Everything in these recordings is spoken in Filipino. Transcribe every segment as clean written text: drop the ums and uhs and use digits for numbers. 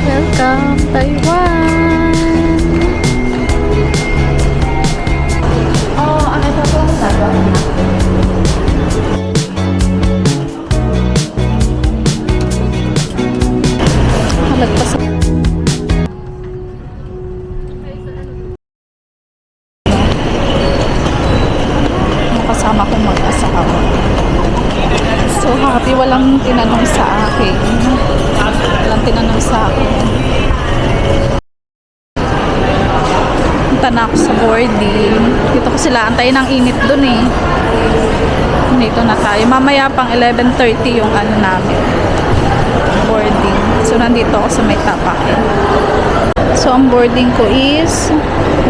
Welcome, Taiwan! Oh, ano ito po? Halagpas. Kasama kong mag-asawa. So happy, walang tinanong sa akin. Walang tinanong sa akin. Punta na ako sa boarding. Dito ko sila antayin ng init dun eh. Dito na tayo. Mamaya pang 11:30 yung ano namin. Boarding. So nandito ako sa may tapakin. So ang boarding ko is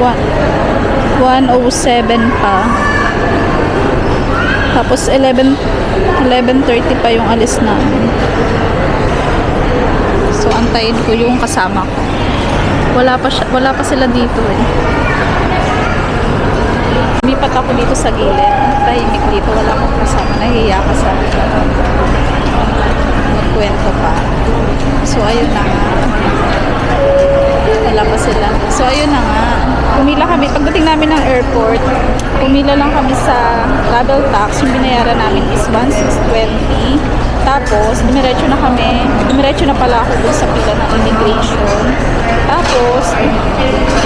1:07 pa. Tapos 11:30 pa yung alis namin. So antayin ko yung kasama ko. Wala pa sila dito eh. Lumipat ako dito sa gilid. Tahimik dito, wala akong kasama. Nahihiya ka sa magkwento pa. So ayun na nga. Wala pa sila. So ayun na nga. Pumila kami. Pagdating namin ng airport, pumila lang kami sa travel tax. Yung binayaran namin is 1,620. Tapos, dumiretso na kami. Dumiretso na pala ako dun sa pila ng immigration. Tapos,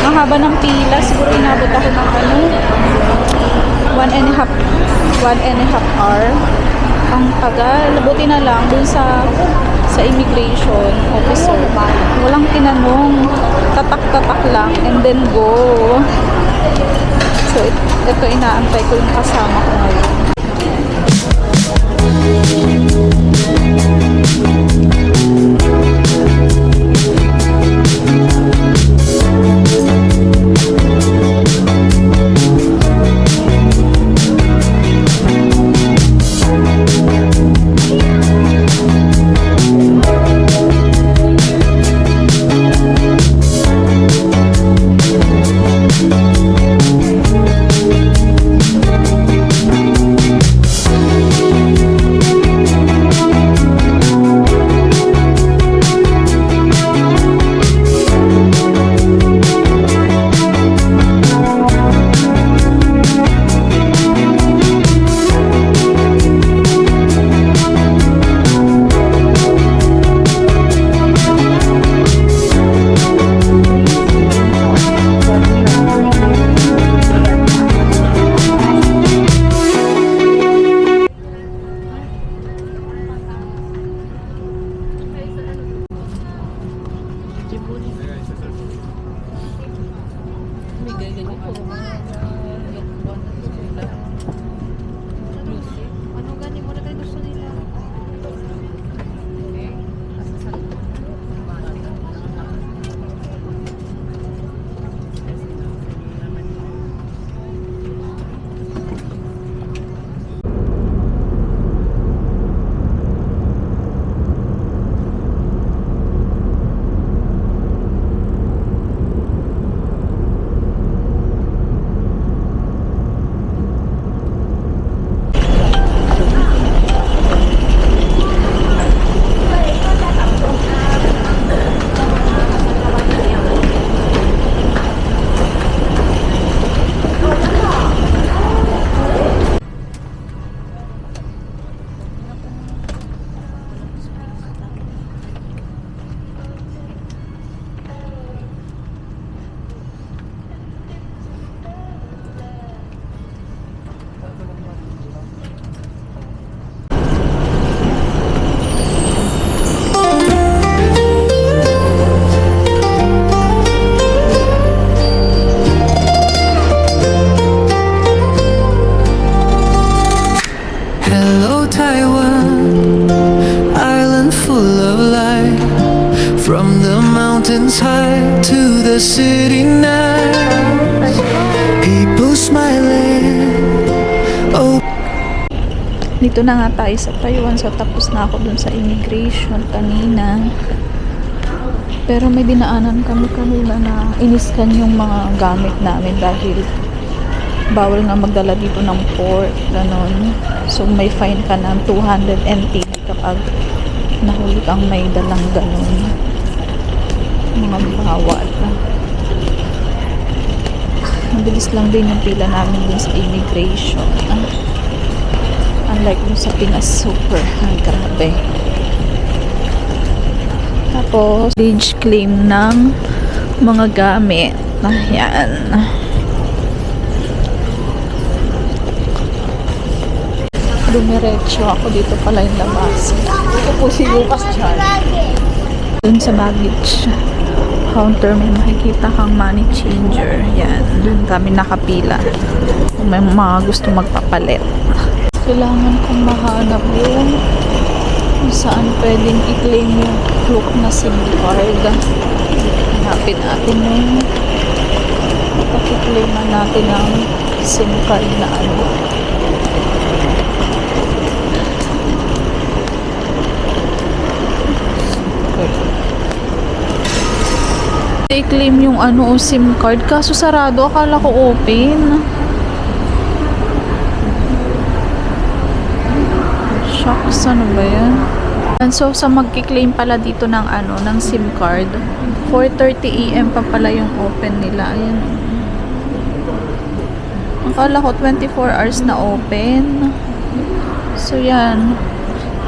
ang haba ng pila. Siguro inabot ako ng ano, 1.5 hour. Ang tagal. Buti na lang dun sa immigration officer. Walang tinanong. Tatak-tatak lang and then go. So, ito inaantay ko yung kasama ko ngayon. high to the city nights, people smiling. Oh. Dito na nga tayo sa Taiwan. So tapos na ako dun sa immigration kanina. Pero may dinaanan kami kanina na iniskan yung mga gamit namin dahil bawal nga magdala dito ng port, ganon. So may fine ka ng 200 NT kapag nahuli kang may dalang ganon. mga bawal. Mabilis lang din yung pila namin dun sa immigration. Unlike dun sa Pinas, super grabe. Tapos age claim ng mga gamit. Ayan. Dumiretso ako dito pala yung labas. Ito po si Lucas Chan. Dun sa baggage counter may makikita kang money changer. Yan. Dun kami nakapila. Kung may mga gusto magpapalit. Kailangan kong mahanap yung kung saan pwedeng i-claim yung clock na SIM card. Hanapin natin yung pakiklaiman natin ang SIM card na ano. I-claim yung ano o SIM card kaso sarado, akala ko open. Shucks, ano ba yan? And so sa magki-claim pala dito ng ano ng SIM card, 4:30 AM pa pala yung open nila. Ayan. Akala ko 24 hours na open. So yan,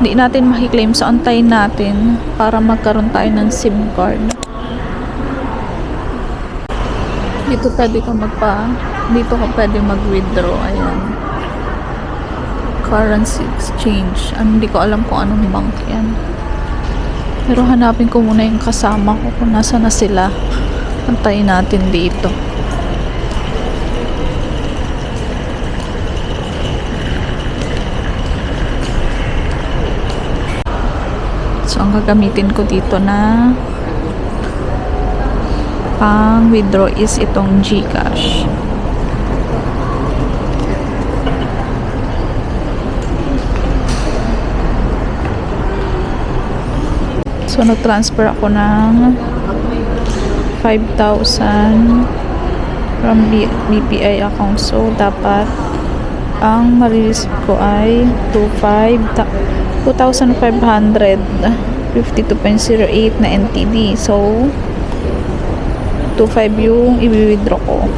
hindi natin makiklaim, so antayin natin para magkaroon tayo ng SIM card. Dito pwede ka dito ka pwede mag-withdraw. Ayan. Currency exchange. Hindi ko alam kung anong bank yan. Pero hanapin ko muna yung kasama ko kung nasa na sila. Antayin natin dito. So, ang gagamitin ko dito na pang withdraw is itong GCash. So, nag-transfer ako ng 5,000 from BPI account. So, dapat ang marireceive ko ay 2,552.08 na NTD. So, 2,500 yung i-withdraw ko.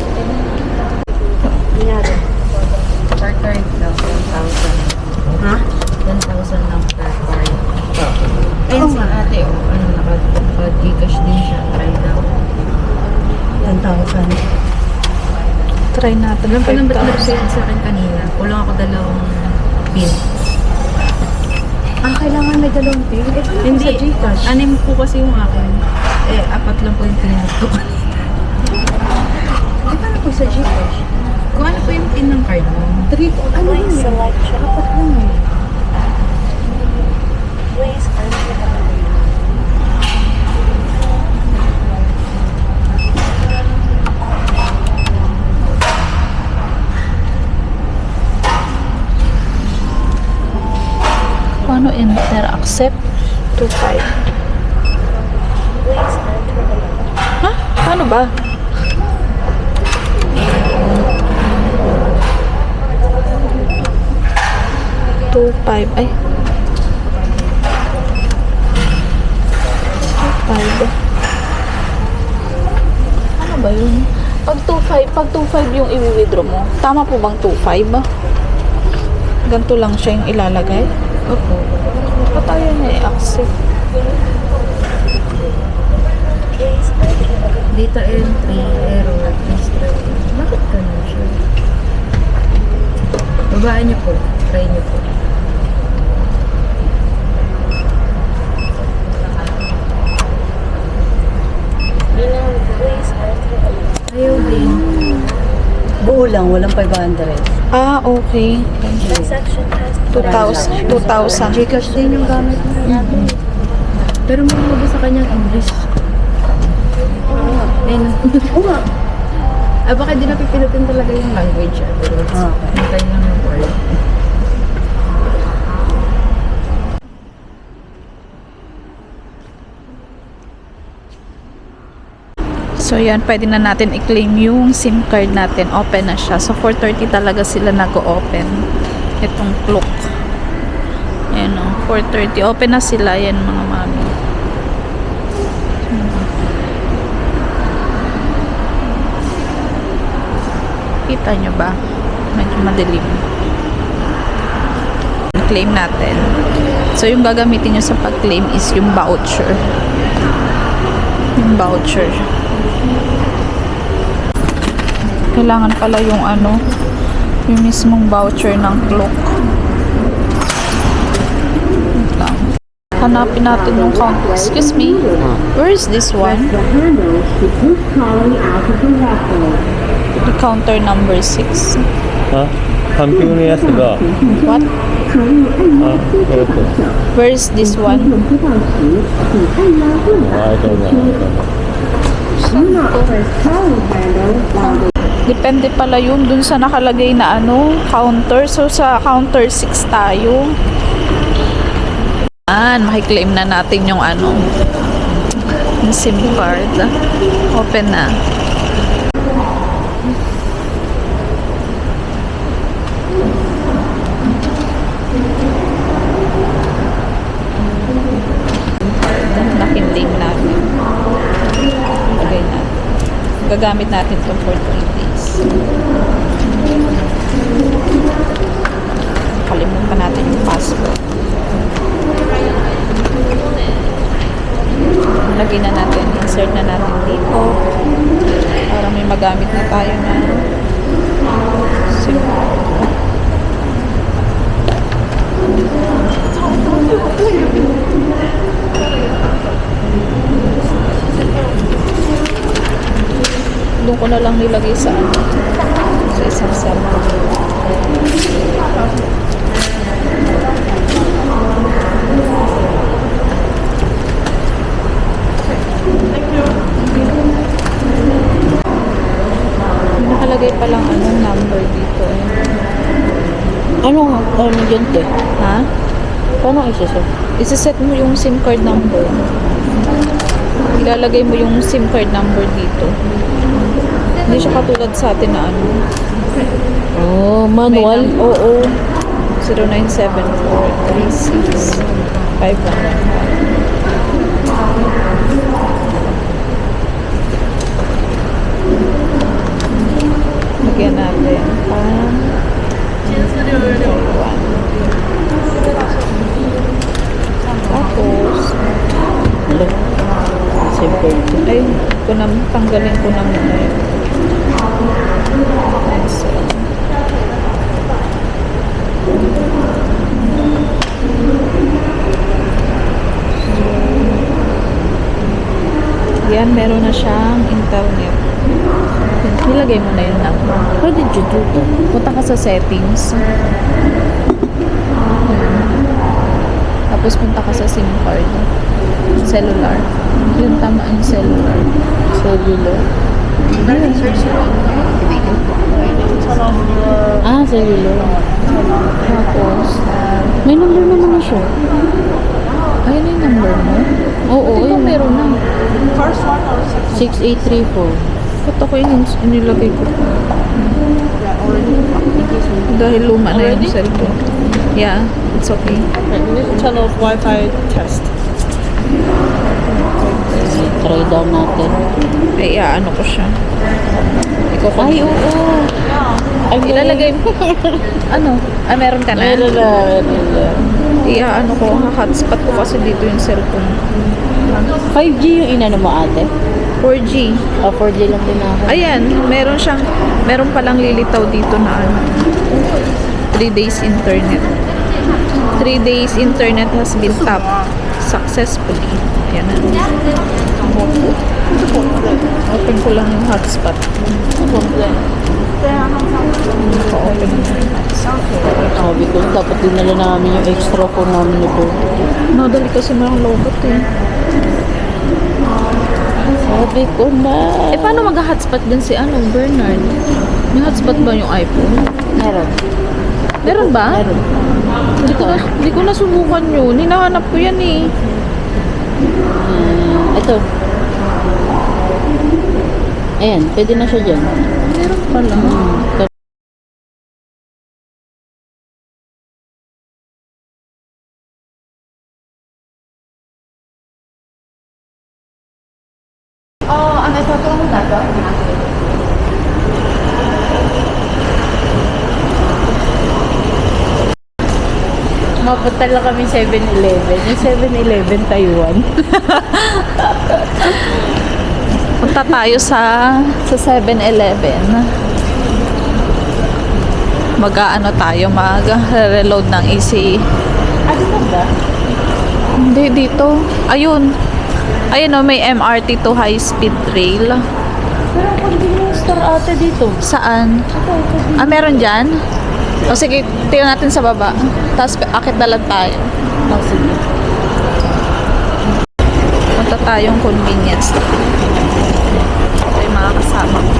Per card daw, 1,000. Ha? 1,000 lang per card. Ayun si ate, naka-Gcash din siya. Try daw. 10,000. Try natin. Alam ko nang ba't 5,000. nag-send sa akin kanina. Kulang ako dalawang pin. Kailangan may dalawang pin? Hindi. Sa Gcash. Anim po kasi yung akin. Apat lang po yung pinag ko kanina. Di ba na po sa Gcash? Kung ano po yung pin ng card mo? 3, ano yun eh? Apat lang eh. Paano enter? Accept? 2,500. Ha? Paano ba? Five. Ay. 2,500. Ano ba yun? Pag 2,500 yung i-withdraw mo, tama po bang 2,500? Ganito lang siya yung ilalagay? Opo. Pa tayo na i-accept. Data entry, error, history. Bakit ganun siya? Babaan niyo po. Try niyo po. Ayaw din. Buo lang, walang 500. Ah, okay. 2,000. 2,000. Gcash din yung gamit mo. Pero may mga sa kanyang English. Ayun. Oo nga. Baka di napipilutin talaga yung language. Pero Okay. hintay lang yung word. So, yan. Pwede na natin i-claim yung SIM card natin. Open na siya. So, 4:30 talaga sila nag-open. Itong clock. Ayan o. 4:30. Open na sila. Yan, mga mami. Kita nyo ba? Medyo madilim. Claim natin. So, yung gagamitin nyo sa pag-claim is yung voucher. Yung voucher. Kailangan pala yung ano, yung mismong voucher ng clock. Wait lang. Hanapin natin yung count. Excuse me. Where is this one? The counter number 6. あ、単品のやつが、 What? あ、Where is this one? I don't know. Depende pala yun dun sa nakalagay na ano, counter. So, sa counter 6 tayo. Makiklaim na natin yung ano, yung SIM card. Open na. Nakinlame natin. Lagay natin. Gagamit natin ito for 3 days. Kalimutan natin yung password. Lagyan na natin, insert na natin dito para may magamit na tayo na SIM card. Doon ko na lang nilagay sa isang cellphone. Nakalagay pa lang anong number dito eh. Ano dyan, te? Ha? Paano isa-set? Isa-set mo yung SIM card number. Ilalagay mo yung SIM card number dito. Hindi siya katulad sa atin na ano. Oh, May manual? Oo. 0974-36-5115. Lagyan natin tapos Hello? Simple. ay tanggalin ko na muna yun. Yan, meron na siyang internet. Nilagay mo na yun lang. How did you do that? Punta ka sa settings. Tapos punta ka sa SIM card. Cellular. Yun, tama yung cellular. Cellular? Ah, cellular. Tapos, May number naman na siya. ayun na yung number mo. Oo, Di ba ayun. meron na? 6834. Ba't ako yung inilagay ko? Dahil luma na yung cellphone. Yeah, it's okay. Turn off Wi-Fi test. Try down natin. Ay, ano ko siya. Ikaw ko. Ay, oo. Ay, Ilalagay mo. Ano? Meron ka na? Meron na, meron na. Ano ko, hotspot ko kasi dito yung cellphone. 5G yung inano mo, ate? 4G. 4G lang din ako. Ayan, meron palang lilitaw dito na 3 days internet. 3 days internet has been tapped successfully. Yan na. Open ko lang yung hotspot. Naka-open na yung hotspot. Sabi ko, dapat dinala namin yung extra phone namin nito. Nadali kasi mga lobot eh. Sabi ko na. Paano mag-hotspot din si Bernard? May hotspot ba yung iPhone? Meron. Meron ba? Meron. Hindi ko nasubukan yun. Hinahanap ko yan eh. Ito. Ayan, pwede na siya dyan. Meron pala. Mapunta lang kami 7-Eleven. Yung 7-Eleven Taiwan. Punta tayo sa 7-Eleven. Mag-aano tayo, mag-reload ng ECE. Dito ba? Hindi, dito. Ayun. Ayun o, may MRT to high speed rail. Pero convenience store ate dito. Saan? Meron dyan? O sige, tingnan natin sa baba. Tapos akit na lang tayo. Oh, sige. Punta tayong convenience store. Ito yung mga kasama ko.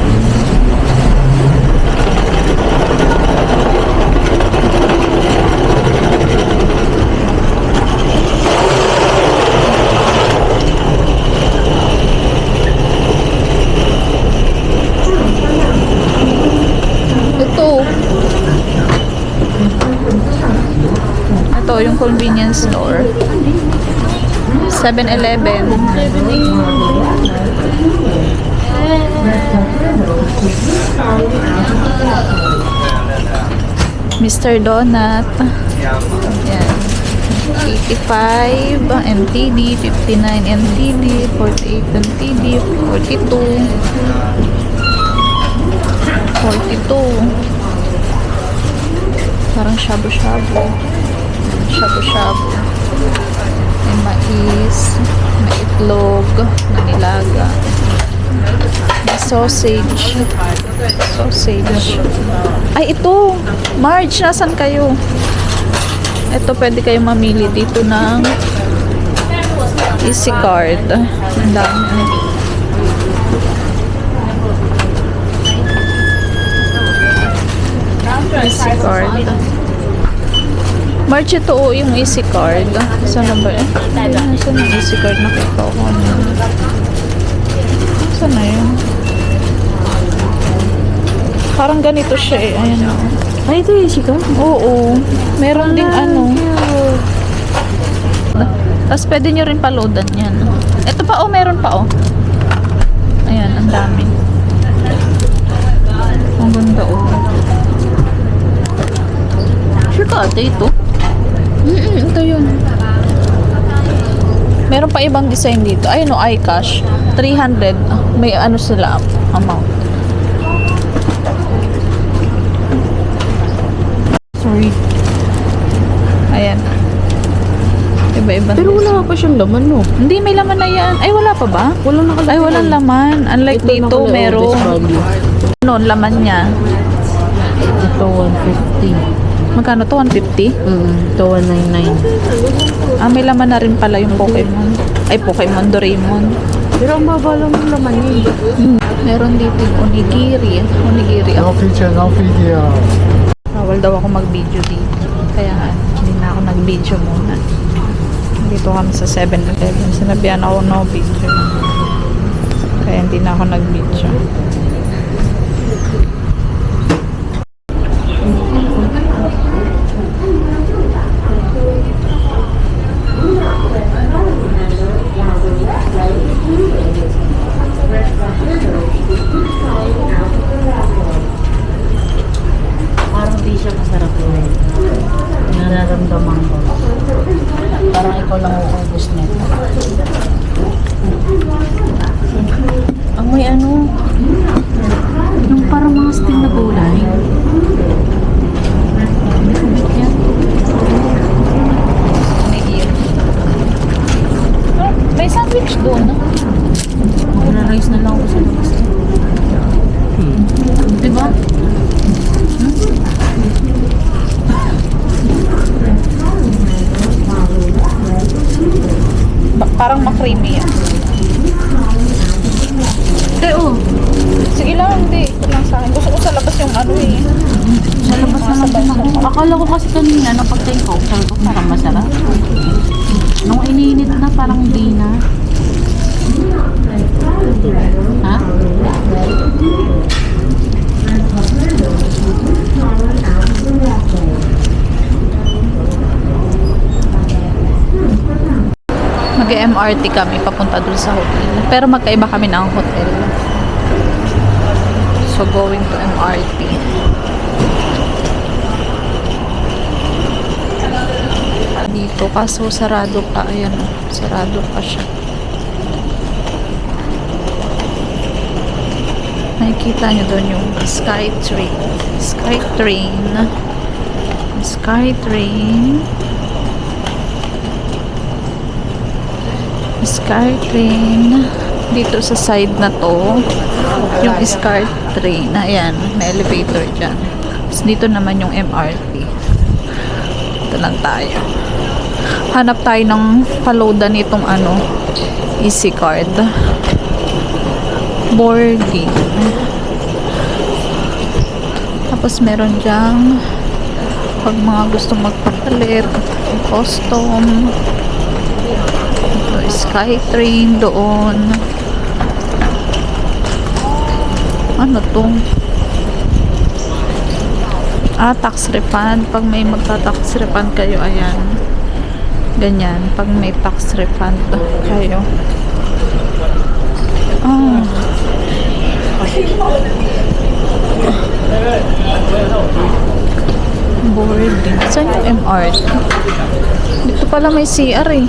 Ito yung convenience store. 7-Eleven. Mr. Donut. Yan. 85 MTD, 59 MTD, 48 MTD, 42. 42. Parang shabu-shabu. Shabu-shabu. May mais, may itlog, na nilaga. May sausage. Sausage. Ay, ito! Marge, nasan kayo? Ito, pwede kayo mamili dito ng Easy Card. Ang dami. Easy Card. March, ito o yung Easy Card. Saan na ba? Saan yung Easy Card? Nakita ko na. Saan na yun? Parang ganito siya eh. Ayan o. Ay, ito yung Easy Card? Oo. Meron ding ano. Tapos pwede nyo rin pa-loadan yan. Ito pa o, meron pa o. Ayan, ang dami. Ang ganda o. Sure ka ate ito? Ito yun. Meron pa ibang design dito. Ayun o, iCash. 300. May ano sila amount. Sorry. Ayan. Iba-iba. Pero wala pa siyang laman, no? Hindi, may laman na yan. Ay, wala pa ba? Wala nakalagay. Ay, walang laman. Unlike Ito dito, nakalagay, meron. best value. Ano, laman niya. Ito 150. Magkano to? 150? Ito 199. May laman na rin pala yung Pokemon. Ay, Pokemon Doraemon. Pero ang baba lang yung laman niya. Meron dito yung onigiri. Onigiri ako. no video. Bawal daw ako mag-video dito. Kaya hindi na ako nag-video muna. Dito kami sa 7-Eleven. Sinabihan ako no video. Kaya hindi na ako nag-video. Parang di siya masarap yun. Nararamdaman ko. Parang ikaw lang uubos nito. Amoy ano? Yung parang mga steam na gulay. Hindi ko bit yan. Onigiri. May sandwich doon. Magra-rice na lang ako sa labas. Diba? Parang makrimi yan. Oh. Sige lang, hindi. Ito lang sa akin. Gusto ko sa labas yung ano eh. Sa labas na natin ako. Akala ko kasi kanina na pag-take off, sabi ko parang masarap. Nung iniinit na, parang hindi na. Ha? Mag-MRT kami papunta dun sa hotel. Pero magkaiba kami ng hotel. So, going to MRT. dito. Kaso sarado pa. Ayan, oh. Sarado pa siya. Nakikita nyo doon yung Skytrain. Skytrain. Skytrain. Skytrain. Dito sa side na to, yung Skytrain. Ayan, may elevator dyan. Tapos dito naman yung MRT. Dito lang tayo. Hanap tayo ng paloadan nitong ano, Easy Card. Boarding. Tapos meron dyang pag mga gustong magpapalit, custom. Ito, Skytrain doon. Ano to? Tax refund. Pag may magta-tax refund kayo, ayan. Ganyan. Pag may tax refund kayo. Boarding. Saan yung MRT? Dito pala may CR eh.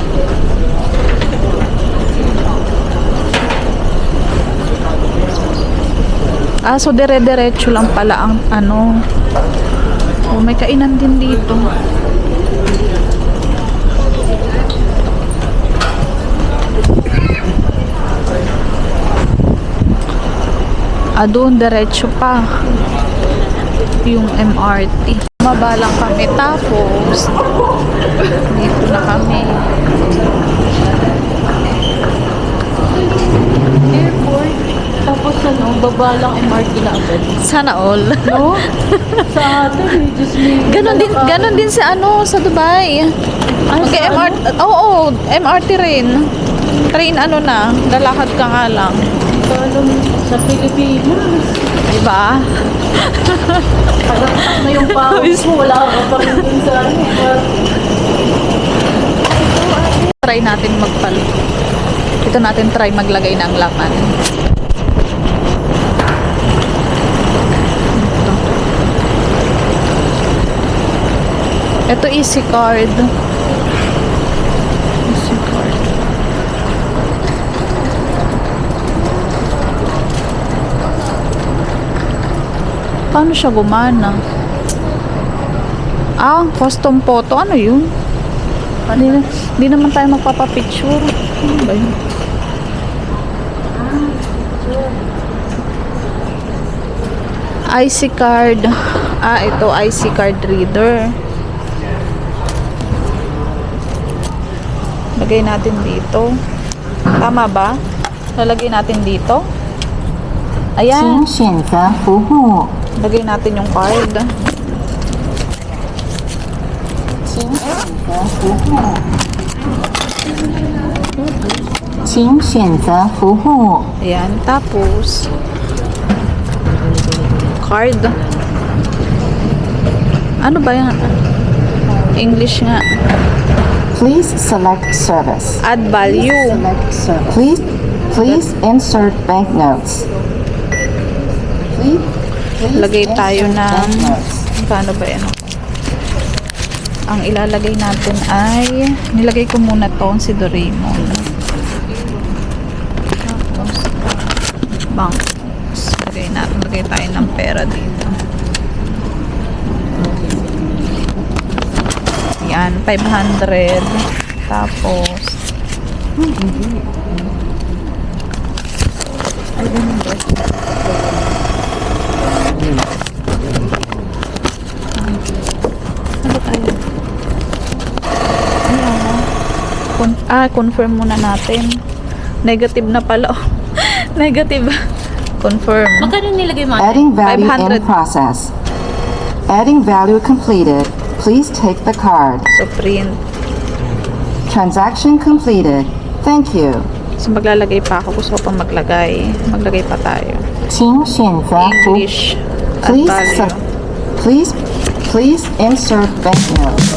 So dire-diretso lang pala ang ano. Oh, may kainan din dito. Doon diretso pa yung MRT. Mabalang kami, tapos dito na kami. Airport. Tapos ano, baba lang MRT na agad. Sana all. No? Sa atin, just me. Ganon din sa ano, sa Dubai. Okay, MRT. Oo, MRT rin. Train ano na, lalakad ka nga lang. Sa Pilipinas. Diba? Pagkakas na yung pawis mo, wala ka pa rin dun sa ano. Try natin magpalo. Ito natin try maglagay ng laman. Ito Easy Card. Easy Card. Paano siya gumana? Custom photo. Ano yun? Di naman tayo magpapapicture. Ano ba yun? IC card. Ito IC card reader. Lagay natin dito. Tama ba? Lalagay natin dito. Ayan. 请选择服务， Lagay natin yung card. 请选择服务，请选择服务。 Ayan. Tapos, card. Ano ba yan? English nga. Please select service. Add value. Select service. Please insert banknotes. Please Lagay tayo insert ng banknotes. paano ba yan? Ang ilalagay natin ay nilagay ko muna to si Doraemon. Tapos bank. Lagay tayo ng pera dito. Yan, 500. Tapos ay, ganun ba? Ano tayo? Confirm muna natin. Negative na pala. Negative. Confirm. Magkano nilagay mo? Adding value 500. in process. Adding value completed. Please take the card. So, print. Transaction completed. Thank you. So, maglalagay pa ako. Gusto ko pang maglagay. Maglagay pa tayo. 请选择服务。 English. At Please, value. please insert banknotes.